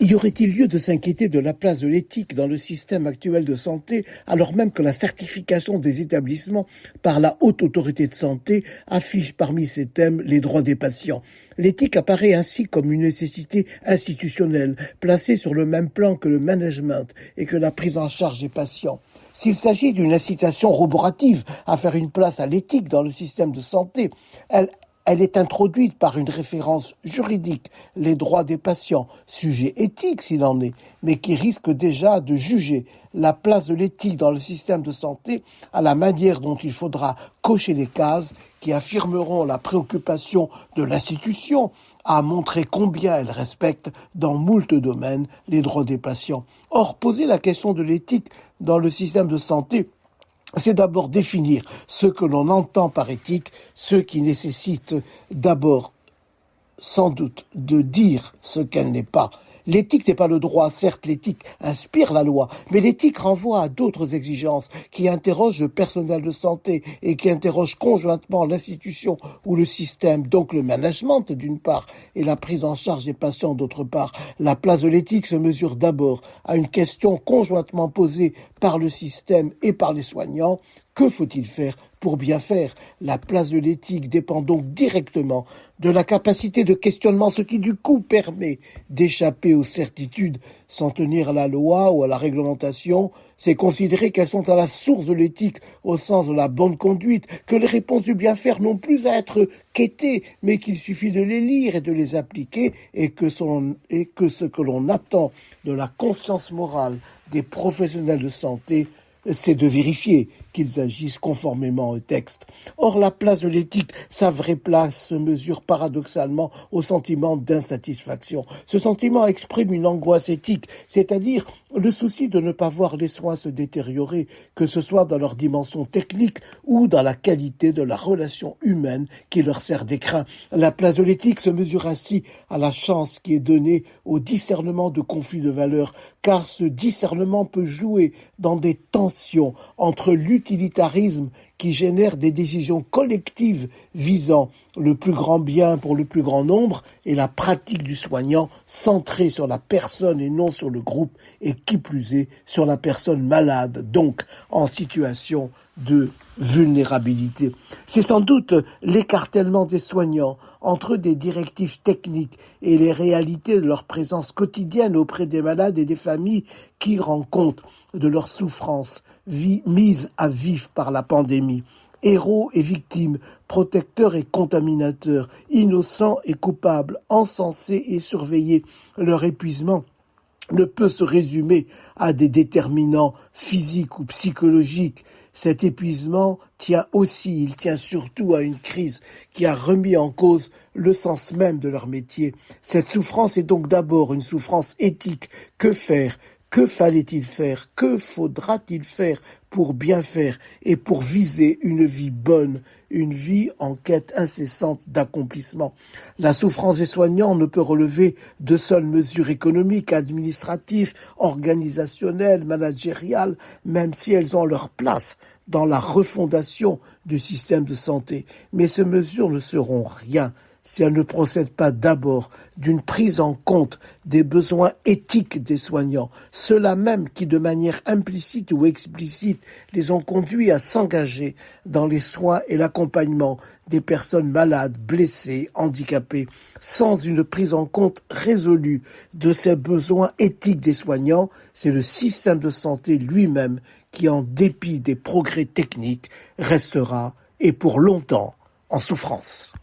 Y aurait-il lieu de s'inquiéter de la place de l'éthique dans le système actuel de santé, alors même que la certification des établissements par la Haute Autorité de Santé affiche parmi ses thèmes les droits des patients? L'éthique apparaît ainsi comme une nécessité institutionnelle, placée sur le même plan que le management et que la prise en charge des patients. S'il s'agit d'une incitation roborative à faire une place à l'éthique dans le système de santé, elle est introduite par une référence juridique, les droits des patients, sujet éthique s'il en est, mais qui risque déjà de juger la place de l'éthique dans le système de santé à la manière dont il faudra cocher les cases qui affirmeront la préoccupation de l'institution à montrer combien elle respecte dans moult domaines les droits des patients. Or, poser la question de l'éthique dans le système de santé, c'est d'abord définir ce que l'on entend par éthique, ce qui nécessite d'abord, sans doute, de dire ce qu'elle n'est pas. L'éthique n'est pas le droit, certes l'éthique inspire la loi, mais l'éthique renvoie à d'autres exigences qui interrogent le personnel de santé et qui interrogent conjointement l'institution ou le système, donc le management d'une part et la prise en charge des patients d'autre part. La place de l'éthique se mesure d'abord à une question conjointement posée par le système et par les soignants. Que faut-il faire pour bien faire? La place de l'éthique dépend donc directement de la capacité de questionnement, ce qui du coup permet d'échapper aux certitudes. S'en tenir à la loi ou à la réglementation, c'est considérer qu'elles sont à la source de l'éthique, au sens de la bonne conduite, que les réponses du bien faire n'ont plus à être quêtées, mais qu'il suffit de les lire et de les appliquer, et que ce que l'on attend de la conscience morale des professionnels de santé, c'est de vérifier qu'ils agissent conformément au texte. Or, la place de l'éthique, sa vraie place, se mesure paradoxalement au sentiment d'insatisfaction. Ce sentiment exprime une angoisse éthique, c'est-à-dire le souci de ne pas voir les soins se détériorer, que ce soit dans leur dimension technique ou dans la qualité de la relation humaine qui leur sert d'écrin. La place de l'éthique se mesure ainsi à la chance qui est donnée au discernement de conflits de valeurs, car ce discernement peut jouer dans des tensions entre l'utilitarisme qui génère des décisions collectives visant le plus grand bien pour le plus grand nombre et la pratique du soignant centrée sur la personne et non sur le groupe et qui plus est sur la personne malade, donc en situation de vulnérabilité. C'est sans doute l'écartèlement des soignants entre des directives techniques et les réalités de leur présence quotidienne auprès des malades et des familles qui rend compte de leur souffrance mise à vif par la pandémie. Héros et victimes, protecteurs et contaminateurs, innocents et coupables, encensés et surveillés, leur épuisement ne peut se résumer à des déterminants physiques ou psychologiques. Cet épuisement il tient surtout à une crise qui a remis en cause le sens même de leur métier. Cette souffrance est donc d'abord une souffrance éthique. Que faire ? Que fallait-il faire? Que faudra-t-il faire pour bien faire et pour viser une vie bonne, une vie en quête incessante d'accomplissement? La souffrance des soignants ne peut relever de seules mesures économiques, administratives, organisationnelles, managériales, même si elles ont leur place dans la refondation du système de santé. Mais ces mesures ne seront rien si elle ne procède pas d'abord d'une prise en compte des besoins éthiques des soignants, ceux-là même qui, de manière implicite ou explicite, les ont conduits à s'engager dans les soins et l'accompagnement des personnes malades, blessées, handicapées. Sans une prise en compte résolue de ces besoins éthiques des soignants, c'est le système de santé lui-même qui, en dépit des progrès techniques, restera, et pour longtemps, en souffrance.